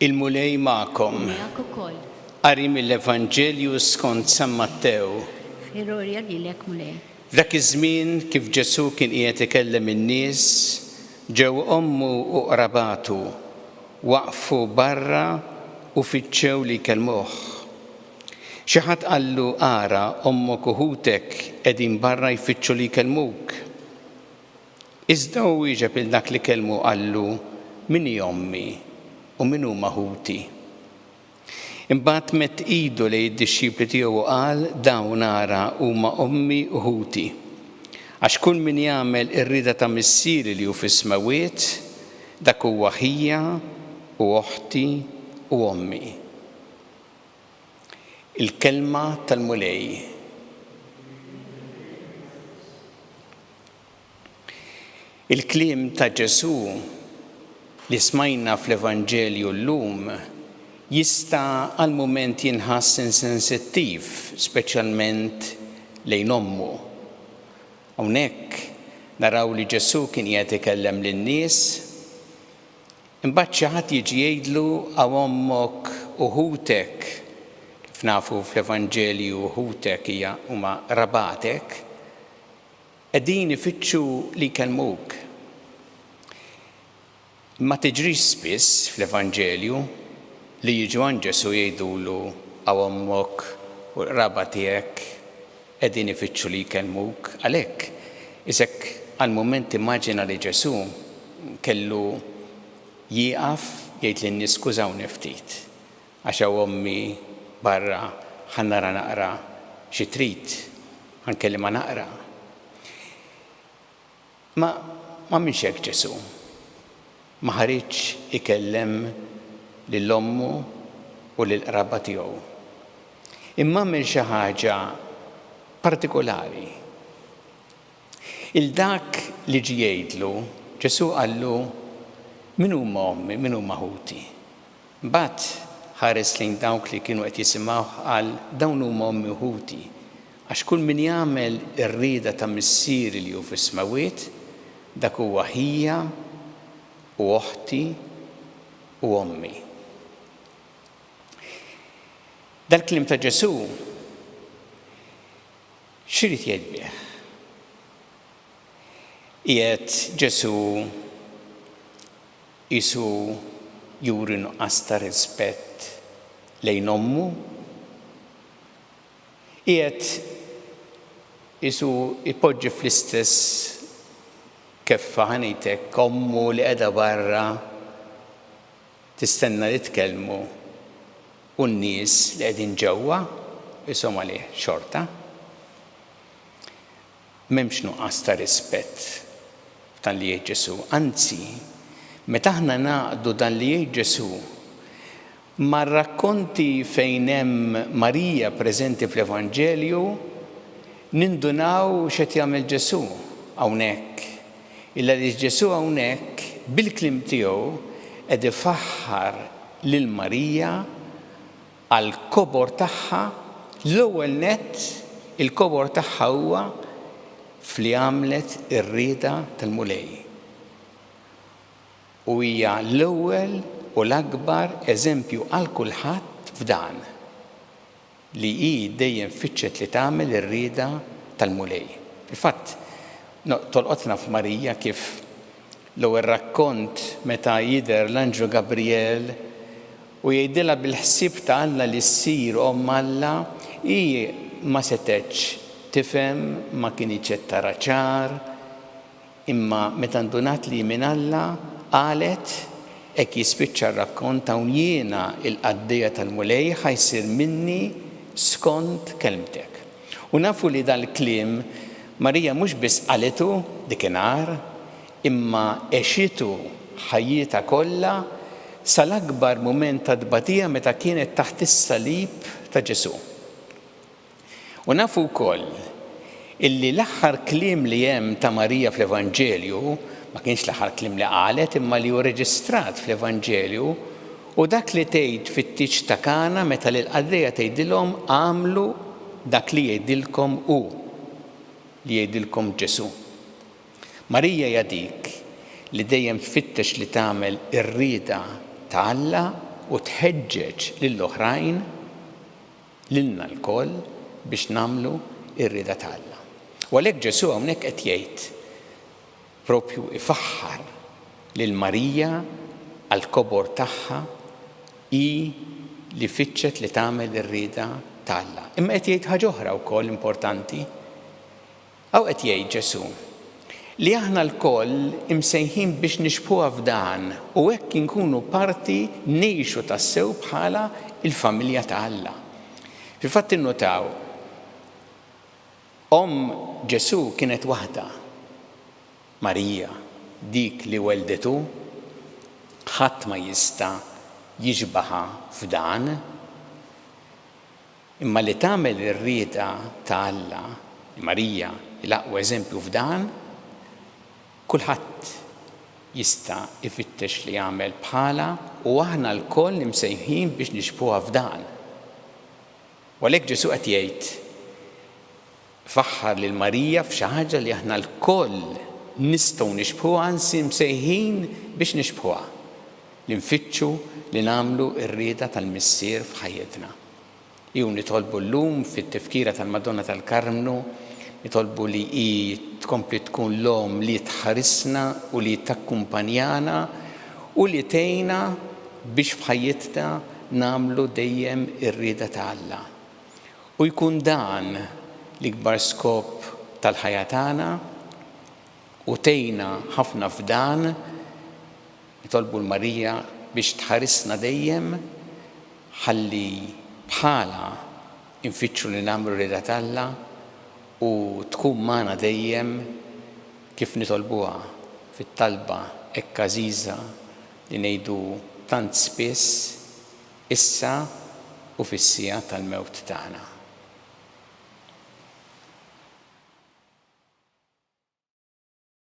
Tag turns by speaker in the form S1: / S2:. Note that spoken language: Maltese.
S1: Il-mulej ma'kom.
S2: Miegħek ukoll.
S1: Qari mill-Evanġelju skont San Mattew.
S2: Firorja lilek mulej.
S1: F'dak iż-żmien kif Ġesu kien qiegħed ikellem in-nies, ġew ommu u qrabatu waqfu barra u fittxew li jkellmuh. Xi ħadd qallu ara ommok u ħutek qegħdin barra jfittxu li jkellmuk. Iżda hu wieġeb il dak li kellmu qallu min hi ommi u min huma ħuti. Imbagħad mett idu lejn id-dixxipli tiegħu u qal dawn ara huma ommi u ħuti. Għax kull min jagħmel ir-rieda ta' missieri li hu fis-smawiet, dak huwa ħija u oħti u ommi. Il-kelma tal-mulej. Il-kliem ta' Ġesu li smajna fl-Evanġelju llum jista' għal mument jinħass insensittiv, speċjalment lejn ommu. Hawnhekk naraw li Ġesu kien qiegħed ikellem lin-nies, imbagħad xi ħadd jiġi jgħidlu hawn ommok u ħutek, kif nafu fl-Evanġelju ħutek huma rabatek, qegħdin ifittxu li jkellmuk. Ma tiġrix spiss fl-Evanġelju li jiġu għand Ġesu jgħidulu hawn ommok u raba tiegħek qegħdin ifittxu li jkellmuk. Għalhekk isek għall-mument immaġina li Ġesu kellu jieqaf jgħid lin-nies skużawni ftit għax hawn ommi barra ħannara naqra xi trid, ħankellima naqra. Ma minx hekk Ġesu. Ma ħareġ ikellem lill-ommu u lill-qraba tiegħu. Imma għamel xi ħaġa partikolari. Il-dak li ġie jgħidlu, Ġesu qallu min huma ommi, min huma ħuti. Mbagħad ħares lejn dawk li kienu qed jisimgħu qal dawn huma ommi u ħuti. Għax kull min jagħmel ir-rieda ta' missieri li hu fis-smawiet, dak huwa ħija u oħti u ommi. Dal-kliem ta' Ġesu x'irid jgħid bih? Qiegħed Ġesu qisu juri nuqqas ta' rispett lejn ommu? Qiegħed qisu ipoġġi fl-istess keffa ħanejtek ommu li qiegħda barra tistenna li tkellmu u n-nies li qegħdin ġewwa ishom għalih xorta. M'hemmx nuqqas ta' rispett dan li jgħid Ġesu. Anzi, meta aħna naqdu dan li jgħid Ġesu mar-rakkonti fejn hemm Marija preżenti fl-Evanġelju, nindunaw x'qed jagħmel Ġesu hawnhekk. Illa li Ġesu hawnhekk bil-kliem tiegħu qed ifaħħar lil Marija għal kobor tagħha. L-ewwel nett il-kobor tagħha huwa fli għamlet ir-rieda tal-mulej. U hija l-ewwel u l-akbar eżempju għal kulħadd f'dan li hi dejjem fitxet li tagħmel ir-rieda tal-mulej. Fil-fatt tolqotna f'Marija kif l-ewwel rakkont meta jidher l-Anġlu Gabriel u jgħidilha bil-ħsieb ta' Alla li ssir omm Alla, hi ma setgħetx tifhem, ma kinitx qed tara ċar, imma meta ndunat li minn Alla qalet hekk jispiċċa r-rakkont hawn jiena il-qaddejja tal-mulej ħajsir minni skont kelmtek. U nafu li dal-kliem Marija mhux biss qaletu dikinhar, imma għexitu ħajjita kollha sal-akbar mument ta' tbatija meta kienet taħt is-salib ta' Ġesu. U nafu wkoll illi l-aħħar kliem li hemm ta' Marija fl-Evanġelju ma kienx l-aħħar kliem li qalet imma li hu reġistrat fl-Evanġelju u dak li tgħid fit-tieġ ta' Kana meta lill-qaddejja tgħidilhom għamlu dak li jgħidilkom hu li jgħidilkom Ġesu. Marija hija dik li dejjem tfittex li tagħmel ir-rieda ta' Alla u tħeġġeġ lill-oħrajn lilna l-koll biex nagħmlu r-rieda ta' Alla. U għalhekk Ġesu hawnhekk qed jgħid propju ifaħħar lil Marija għall-kobor tagħha hi li fitxet li tagħmel ir-rieda ta' Alla. Imma qed jgħid ħaġa oħra wkoll importanti. Aw qed jgħid Ġesu li aħna l-koll imsejħin biex nixbħuha f'dan u hekk inkunu parti ngħixu tassew bħala il-familja ta' Alla. Fil-fatt innutaw Ġesu kienet waħda, Marija, dik li weldetu, ħadd ma jista' jiġbaħha f'dan, imma li tagħmel ir-rieda ta' Alla, Marija l-aqwa eżempju f'dan, kulħadd jista' ifittex li jagħmel bħala u aħna l-koll imsejħin biex nixbħuha f'dan. U għalhekk Ġesu qed jgħid faħħar lil Marija f'xi ħaġa li aħna l-koll nistgħu nixbħuha anzi msejħin biex nixbħuha. Li nfittxu li nagħmlu r-rieda tal-Missier f'ħajjitna. Jew nitolbu llum fit-tifkira tal-Madonna tal-Karmnu nitolbu li hi tkompli tkun l-om li tħarisna u li takkumpanjana u li tgħinna biex f'ħajjitna nagħmlu dejjem ir-rieda ta' Alla. U jkun dan l-ikbar skop tal-ħajja tagħna u tgħinna ħafna f'dan nitolbu l-Marija biex tħarisna dejjem ħalli bħala infittxu li nagħmlu r-rieda ta' Alla u tkun magħna dejjem kif nitolbuha fit-talba hekk għażiża li ngħidu tant spiss issa u fis-sija tal-mewt tagħna.